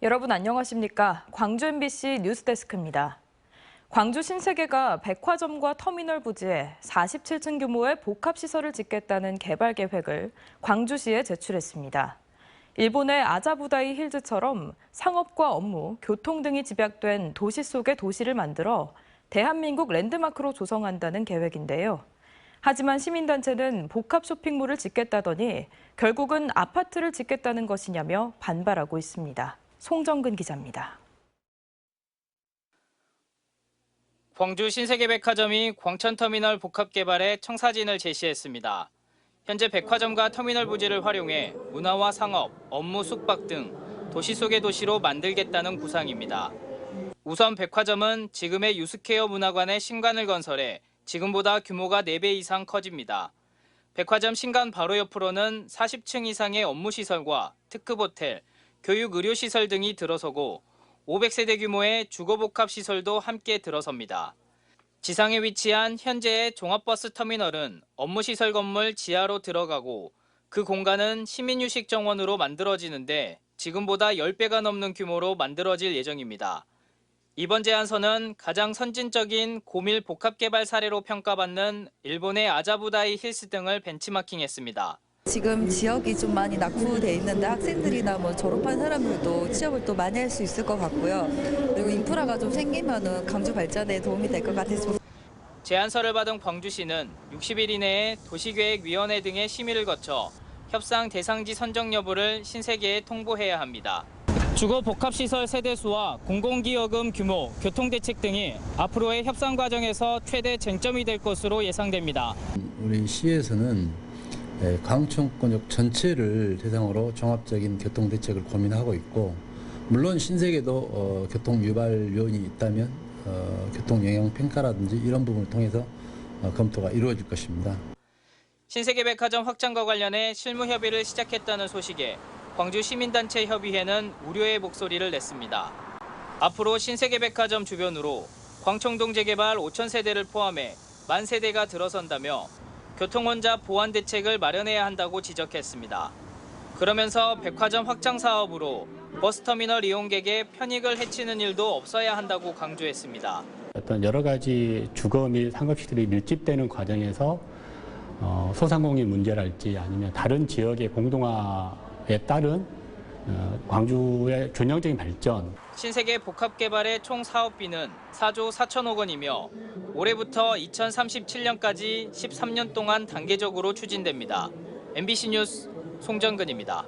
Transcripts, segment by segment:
여러분 안녕하십니까? 광주 MBC 뉴스데스크입니다. 광주 신세계가 백화점과 터미널 부지에 47층 규모의 복합시설을 짓겠다는 개발 계획을 광주시에 제출했습니다. 일본의 아자부다이 힐즈처럼 상업과 업무, 교통 등이 집약된 도시 속의 도시를 만들어 대한민국 랜드마크로 조성한다는 계획인데요. 하지만 시민단체는 복합 쇼핑몰을 짓겠다더니 결국은 아파트를 짓겠다는 것이냐며 반발하고 있습니다. 송정근 기자입니다. 광주 신세계백화점이 광천터미널 복합개발에 청사진을 제시했습니다. 현재 백화점과 터미널 부지를 활용해 문화와 상업, 업무 숙박 등 도시 속의 도시로 만들겠다는 구상입니다. 우선 백화점은 지금의 유스케어 문화관에 신관을 건설해 지금보다 규모가 4배 이상 커집니다. 백화점 신관 바로 옆으로는 40층 이상의 업무시설과 특급호텔, 교육의료시설 등이 들어서고 500세대 규모의 주거복합시설도 함께 들어섭니다. 지상에 위치한 현재의 종합버스 터미널은 업무시설 건물 지하로 들어가고 그 공간은 시민휴식 정원으로 만들어지는데 지금보다 10배가 넘는 규모로 만들어질 예정입니다. 이번 제안서는 가장 선진적인 고밀 복합개발 사례로 평가받는 일본의 아자부다이 힐스 등을 벤치마킹했습니다. 지금 지역이 좀 많이 낙후돼 있는데 학생들이나 졸업한 사람들도 취업을 또 많이 할 수 있을 것 같고요. 그리고 인프라가 좀 생기면은 광주 발전에 도움이 될 것 같아서. 제안서를 받은 광주시는 60일 이내에 도시계획위원회 등의 심의를 거쳐 협상 대상지 선정 여부를 신세계에 통보해야 합니다. 주거 복합시설 세대수와 공공기여금 규모, 교통대책 등이 앞으로의 협상 과정에서 최대 쟁점이 될 것으로 예상됩니다. 우리 시에서는 광천권역 전체를 대상으로 종합적인 교통대책을 고민하고 있고, 물론 신세계도 교통유발 요인이 있다면 교통영향평가라든지 이런 부분을 통해서 검토가 이루어질 것입니다. 신세계백화점 확장과 관련해 실무협의를 시작했다는 소식에 광주시민단체협의회는 우려의 목소리를 냈습니다. 앞으로 신세계백화점 주변으로 광청동 재개발 5,000세대를 포함해 10,000세대가 들어선다며 교통혼잡 보완 대책을 마련해야 한다고 지적했습니다. 그러면서 백화점 확장 사업으로 버스터미널 이용객의 편익을 해치는 일도 없어야 한다고 강조했습니다. 어떤 여러 가지 주거 및 상업시설이 밀집되는 과정에서 소상공인 문제랄지 아니면 다른 지역의 공동화에 따른 광주의 균형적인 발전. 신세계 복합개발의 총 사업비는 4조 4천억 원이며 올해부터 2037년까지 13년 동안 단계적으로 추진됩니다. MBC 뉴스 송정근입니다.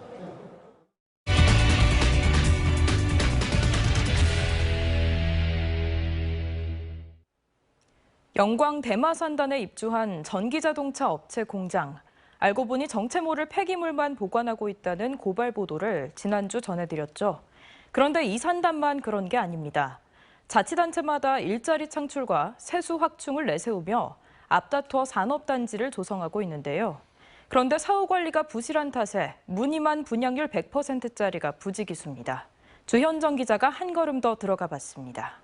영광 대마산단에 입주한 전기자동차 업체 공장. 알고 보니 정체모를 폐기물만 보관하고 있다는 고발 보도를 지난주 전해드렸죠. 그런데 이 산단만 그런 게 아닙니다. 자치단체마다 일자리 창출과 세수 확충을 내세우며 앞다퉈 산업단지를 조성하고 있는데요. 그런데 사후 관리가 부실한 탓에 무늬만 분양률 100%짜리가 부지기수입니다. 주현정 기자가 한 걸음 더 들어가 봤습니다.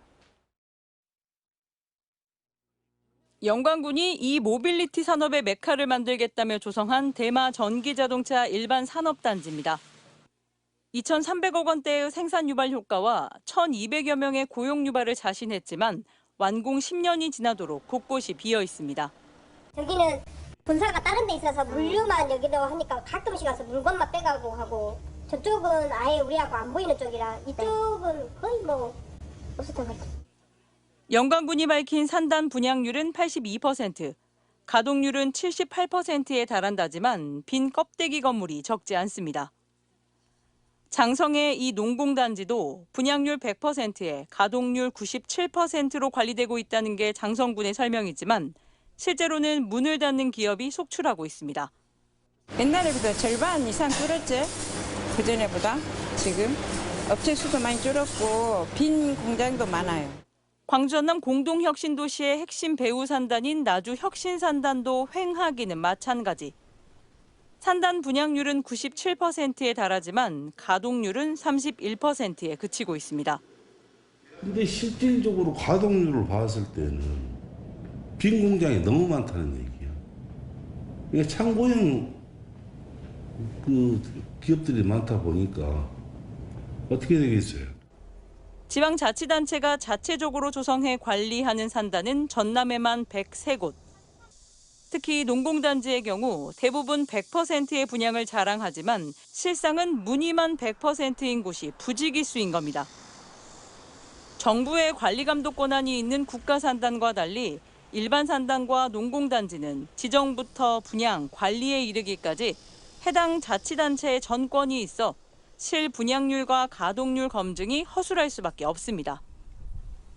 영광군이 이 모빌리티 산업의 메카를 만들겠다며 조성한 대마 전기자동차 일반 산업단지입니다. 2,300억 원대의 생산 유발 효과와 1,200여 명의 고용 유발을 자신했지만 완공 10년이 지나도록 곳곳이 비어 있습니다. 저기는 본사가 다른 데 있어서 물류만 여기도 하니까 가끔씩 가서 물건만 빼가고 하고, 저쪽은 아예 우리하고 안 보이는 쪽이라 이쪽은 거의 없었던 것 같아요. 영광군이 밝힌 산단 분양률은 82%, 가동률은 78%에 달한다지만 빈 껍데기 건물이 적지 않습니다. 장성의 이 농공단지도 분양률 100%에 가동률 97%로 관리되고 있다는 게 장성군의 설명이지만 실제로는 문을 닫는 기업이 속출하고 있습니다. 옛날에보다 절반 이상 줄었지. 그전에보다 지금 업체 수도 많이 줄었고 빈 공장도 많아요. 광주 전남 공동혁신도시의 핵심 배후 산단인 나주 혁신산단도 횡하기는 마찬가지. 산단 분양률은 97%에 달하지만 가동률은 31%에 그치고 있습니다. 근데 실질적으로 가동률을 봤을 때는 빈 공장이 너무 많다는 얘기야. 이게 창고형 기업들이 많다 보니까 어떻게 되겠어요? 지방자치단체가 자체적으로 조성해 관리하는 산단은 전남에만 103곳. 특히 농공단지의 경우 대부분 100%의 분양을 자랑하지만 실상은 문의만 100%인 곳이 부지기수인 겁니다. 정부의 관리 감독 권한이 있는 국가산단과 달리 일반 산단과 농공단지는 지정부터 분양, 관리에 이르기까지 해당 자치단체의 전권이 있어 실분양률과 가동률 검증이 허술할 수밖에 없습니다.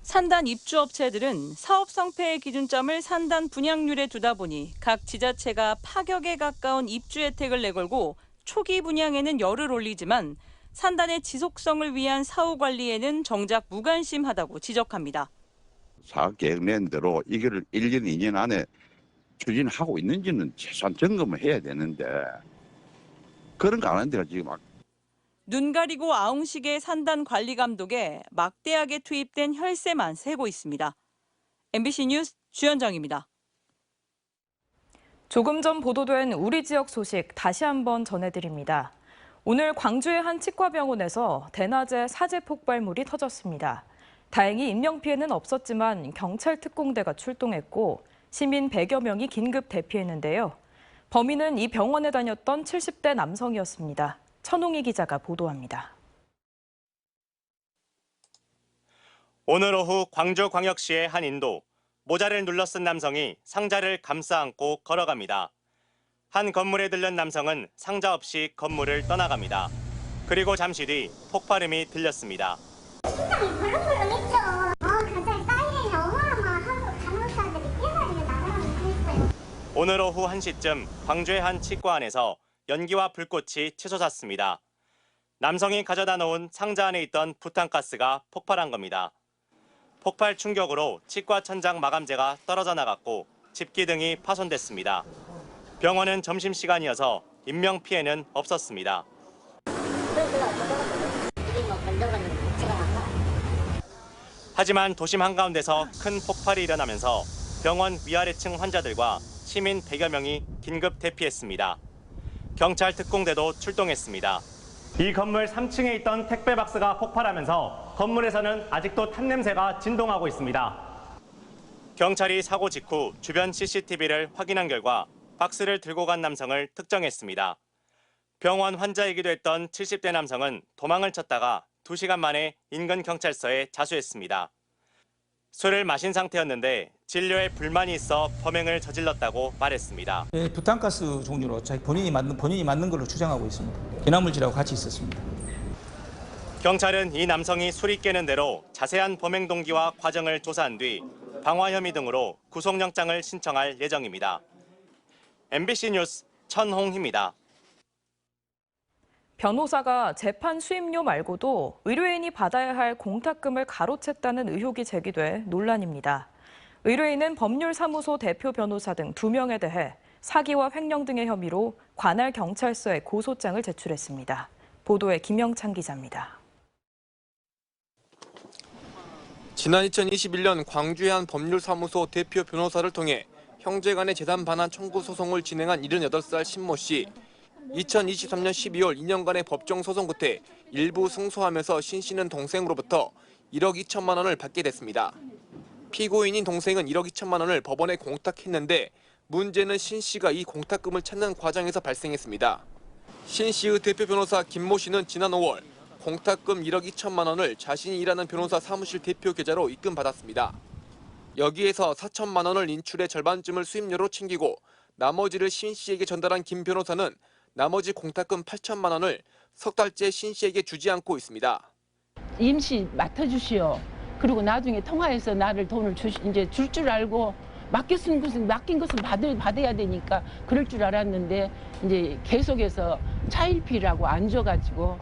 산단 입주업체들은 사업 성패의 기준점을 산단 분양률에 두다 보니 각 지자체가 파격에 가까운 입주 혜택을 내걸고 초기 분양에는 열을 올리지만 산단의 지속성을 위한 사후 관리에는 정작 무관심하다고 지적합니다. 사업 계획 낸 대로 이걸 1년, 2년 안에 추진하고 있는지는 최소한 점검을 해야 되는데 그런 거 안 하는데가 지금 막 눈 가리고 아웅식의 산단 관리 감독에 막대하게 투입된 혈세만 세고 있습니다. MBC 뉴스 주현정입니다. 조금 전 보도된 우리 지역 소식 다시 한번 전해드립니다. 오늘 광주의 한 치과병원에서 대낮에 사제 폭발물이 터졌습니다. 다행히 인명피해는 없었지만 경찰 특공대가 출동했고 시민 100여 명이 긴급 대피했는데요. 범인은 이 병원에 다녔던 70대 남성이었습니다. 천홍희 기자가 보도합니다. 오늘 오후 광주광역시의 한 인도, 모자를 눌러 쓴 남성이 상자를 감싸 안고 걸어갑니다. 한 건물에 들른 남성은 상자 없이 건물을 떠나갑니다. 그리고 잠시 뒤 폭발음이 들렸습니다. 심장이 벌렁벌렁했죠. 갑자기 사이렌이 어마어마하고 간호사들이 뛰어다니며 나가라고 그랬어요. 오늘 오후 1시쯤 광주의 한 치과 안에서 연기와 불꽃이 치솟았습니다. 남성이 가져다 놓은 상자 안에 있던 부탄가스가 폭발한 겁니다. 폭발 충격으로 치과 천장 마감재가 떨어져 나갔고 집기등이 파손됐습니다. 병원은 점심시간이어서 인명피해는 없었습니다. 하지만 도심 한가운데서 큰 폭발이 일어나면서 병원 위아래층 환자들과 시민 100여 명이 긴급 대피했습니다. 경찰 특공대도 출동했습니다. 이 건물 3층에 있던 택배 박스가 폭발하면서 건물에서는 아직도 탄 냄새가 진동하고 있습니다. 경찰이 사고 직후 주변 CCTV를 확인한 결과 박스를 들고 간 남성을 특정했습니다. 병원 환자이기도 했던 70대 남성은 도망을 쳤다가 2시간 만에 인근 경찰서에 자수했습니다. 술을 마신 상태였는데 진료에 불만이 있어 범행을 저질렀다고 말했습니다. 부탄가스 종류로 자기 본인이 맞는 걸로 주장하고 있습니다. 연화물질하고 같이 있었습니다. 경찰은 이 남성이 술이 깨는 대로 자세한 범행 동기와 과정을 조사한 뒤 방화 혐의 등으로 구속영장을 신청할 예정입니다. MBC 뉴스 천홍희입니다. 변호사가 재판 수임료 말고도 의뢰인이 받아야 할 공탁금을 가로챘다는 의혹이 제기돼 논란입니다. 의뢰인은 법률사무소 대표 변호사 등 2명에 대해 사기와 횡령 등의 혐의로 관할 경찰서에 고소장을 제출했습니다. 보도에 김영찬 기자입니다. 지난 2021년 광주의 한 법률사무소 대표 변호사를 통해 형제 간의 재산 반환 청구 소송을 진행한 78살 신모 씨. 2023년 12월 2년간의 법정 소송 끝에 일부 승소하면서 신 씨는 동생으로부터 1억 2천만 원을 받게 됐습니다. 피고인인 동생은 1억 2천만 원을 법원에 공탁했는데 문제는 신 씨가 이 공탁금을 찾는 과정에서 발생했습니다. 신 씨의 대표 변호사 김모 씨는 지난 5월 공탁금 1억 2천만 원을 자신이 일하는 변호사 사무실 대표 계좌로 입금받았습니다. 여기에서 4천만 원을 인출해 절반쯤을 수임료로 챙기고 나머지를 신 씨에게 전달한 김 변호사는 나머지 공탁금 8천만 원을 석 달째 신 씨에게 주지 않고 있습니다. 임시 맡아주시오. 그리고 나중에 통화해서 나를 돈을 이제 줄 줄 알고 맡긴 것은 받아야 되니까 그럴 줄 알았는데 이제 계속해서 차일피라고 안 줘가지고.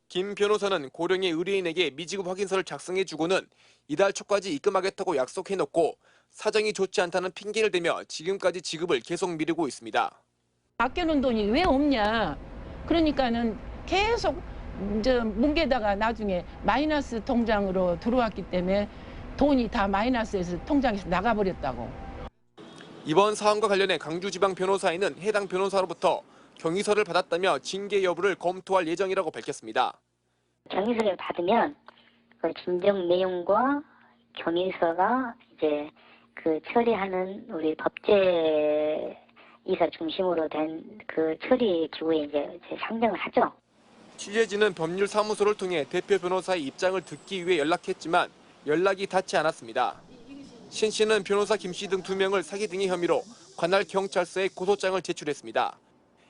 김 변호사는 고령의 의뢰인에게 미지급 확인서를 작성해주고는 이달 초까지 입금하겠다고 약속해놓고 사정이 좋지 않다는 핑계를 대며 지금까지 지급을 계속 미루고 있습니다. 아껴놓은 돈이 왜 없냐. 그러니까는 계속 뭉개다가 나중에 마이너스 통장으로 들어왔기 때문에 돈이 다 마이너스에서 통장에서 나가버렸다고. 이번 사안과 관련해 강주지방변호사회는 해당 변호사로부터 경위서를 받았다며 징계 여부를 검토할 예정이라고 밝혔습니다. 경위서를 받으면 그 진정 내용과 경위서가 이제 그 처리하는 우리 법제 이사 중심으로 된 그 처리 기구에 이제 상정을 하죠. 취재진은 법률사무소를 통해 대표 변호사의 입장을 듣기 위해 연락했지만 연락이 닿지 않았습니다. 신 씨는 변호사 김 씨 등 2명을 사기 등의 혐의로 관할 경찰서에 고소장을 제출했습니다.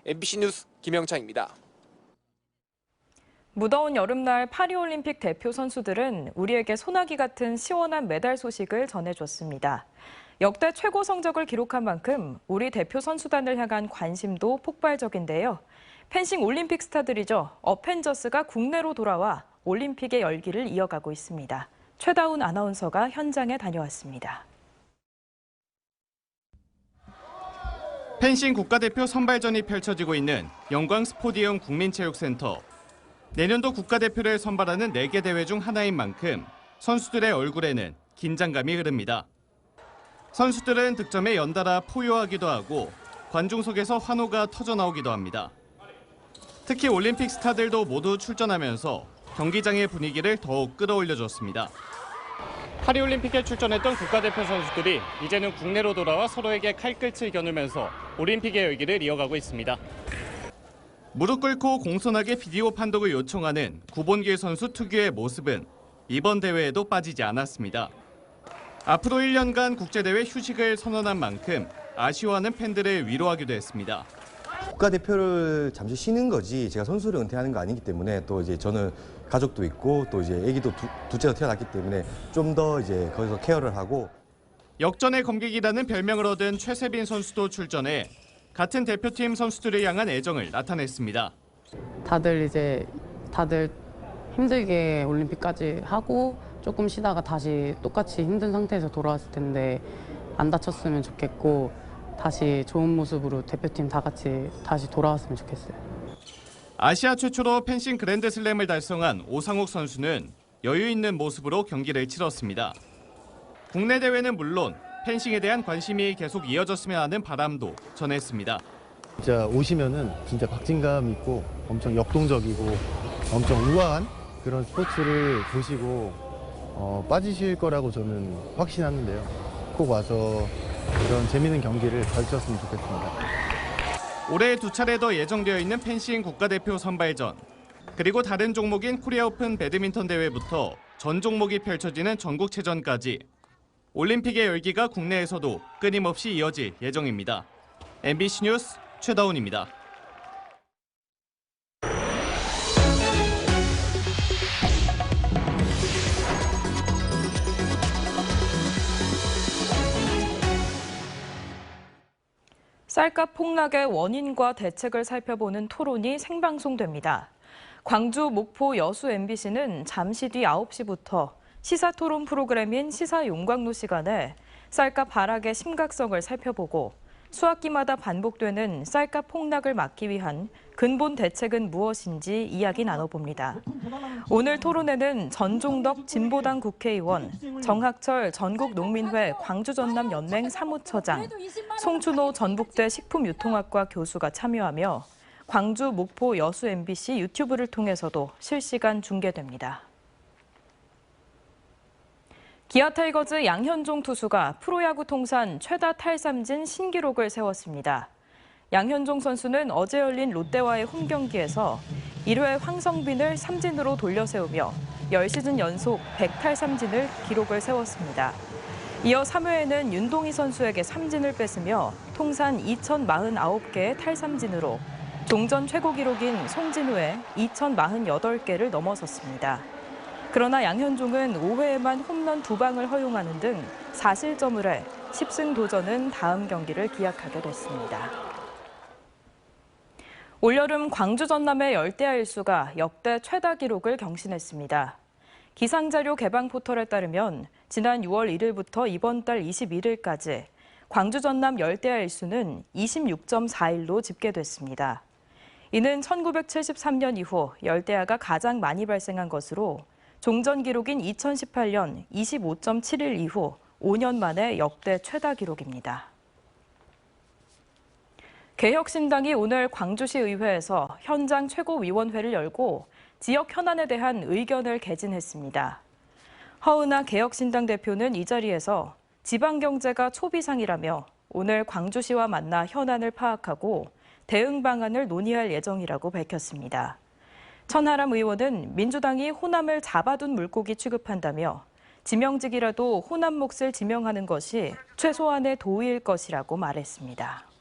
MBC 뉴스 김영창입니다. 무더운 여름날 파리올림픽 대표 선수들은 우리에게 소나기 같은 시원한 메달 소식을 전해줬습니다. 역대 최고 성적을 기록한 만큼 우리 대표 선수단을 향한 관심도 폭발적인데요. 펜싱 올림픽 스타들이죠. 어펜져스가 국내로 돌아와 올림픽의 열기를 이어가고 있습니다. 최다운 아나운서가 현장에 다녀왔습니다. 펜싱 국가대표 선발전이 펼쳐지고 있는 영광 스포디움 국민체육센터. 내년도 국가대표를 선발하는 4개 대회 중 하나인 만큼 선수들의 얼굴에는 긴장감이 흐릅니다. 선수들은 득점에 연달아 포효하기도 하고 관중 속에서 환호가 터져나오기도 합니다. 특히 올림픽 스타들도 모두 출전하면서 경기장의 분위기를 더욱 끌어올려줬습니다. 파리올림픽에 출전했던 국가대표 선수들이 이제는 국내로 돌아와 서로에게 칼끝을 겨누면서 올림픽의 열기를 이어가고 있습니다. 무릎 꿇고 공손하게 비디오 판독을 요청하는 구본길 선수 특유의 모습은 이번 대회에도 빠지지 않았습니다. 앞으로 1년간 국제대회 휴식을 선언한 만큼 아쉬워하는 팬들을 위로하기도 했습니다. 국가대표를 잠시 쉬는 거지 제가 선수를 은퇴하는 거 아니기 때문에 또 이제 저는 가족도 있고 또 이제 아기도 둘째도 태어났기 때문에 좀 더 이제 거기서 케어를 하고 역전의 검객이라는 별명을 얻은 최세빈 선수도 출전해 같은 대표팀 선수들을 향한 애정을 나타냈습니다. 다들 힘들게 올림픽까지 하고 조금 쉬다가 다시 똑같이 힘든 상태에서 돌아왔을 텐데 안 다쳤으면 좋겠고 다시 좋은 모습으로 대표팀 다 같이 다시 돌아왔으면 좋겠어요. 아시아 최초로 펜싱 그랜드슬램을 달성한 오상욱 선수는 여유 있는 모습으로 경기를 치렀습니다. 국내 대회는 물론 펜싱에 대한 관심이 계속 이어졌으면 하는 바람도 전했습니다. 진짜 오시면은 진짜 박진감 있고 엄청 역동적이고 엄청 우아한 그런 스포츠를 보시고 빠지실 거라고 저는 확신하는데요. 꼭 와서 이런 재미있는 경기를 봐주셨으면 좋겠습니다. 올해 2차례 더 예정되어 있는 펜싱 국가대표 선발전, 그리고 다른 종목인 코리아 오픈 배드민턴 대회부터 전 종목이 펼쳐지는 전국체전까지 올림픽의 열기가 국내에서도 끊임없이 이어질 예정입니다. MBC 뉴스 최다운입니다. 쌀값 폭락의 원인과 대책을 살펴보는 토론이 생방송됩니다. 광주, 목포, 여수 MBC는 잠시 뒤 9시부터 시사토론 프로그램인 시사용광로 시간에 쌀값 하락의 심각성을 살펴보고 수학기마다 반복되는 쌀값 폭락을 막기 위한 근본 대책은 무엇인지 이야기 나눠봅니다. 오늘 토론회는 전종덕 진보당 국회의원, 정학철 전국농민회 광주전남연맹 사무처장, 송춘호 전북대 식품유통학과 교수가 참여하며 광주, 목포, 여수 MBC 유튜브를 통해서도 실시간 중계됩니다. 기아 타이거즈 양현종 투수가 프로야구 통산 최다 탈삼진 신기록을 세웠습니다. 양현종 선수는 어제 열린 롯데와의 홈경기에서 1회 황성빈을 삼진으로 돌려세우며 10시즌 연속 100탈삼진을 기록을 세웠습니다. 이어 3회에는 윤동희 선수에게 삼진을 뺏으며 통산 2,049개의 탈삼진으로 종전 최고 기록인 송진우의 2,048개를 넘어섰습니다. 그러나 양현종은 5회에만 홈런 2방을 허용하는 등 4실점을 해 10승 도전은 다음 경기를 기약하게 됐습니다. 올여름 광주 전남의 열대야 일수가 역대 최다 기록을 경신했습니다. 기상자료 개방 포털에 따르면 지난 6월 1일부터 이번 달 21일까지 광주 전남 열대야 일수는 26.4일로 집계됐습니다. 이는 1973년 이후 열대야가 가장 많이 발생한 것으로 종전 기록인 2018년 25.7일 이후 5년 만에 역대 최다 기록입니다. 개혁신당이 오늘 광주시 의회에서 현장 최고위원회를 열고 지역 현안에 대한 의견을 개진했습니다. 허은하 개혁신당 대표는 이 자리에서 지방경제가 초비상이라며 오늘 광주시와 만나 현안을 파악하고 대응 방안을 논의할 예정이라고 밝혔습니다. 천하람 의원은 민주당이 호남을 잡아둔 물고기 취급한다며 지명직이라도 호남 몫을 지명하는 것이 최소한의 도의일 것이라고 말했습니다.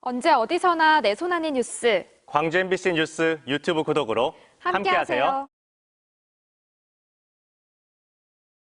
언제 어디서나 내 손 안의 뉴스. 광주 MBC 뉴스 유튜브 구독으로 함께하세요.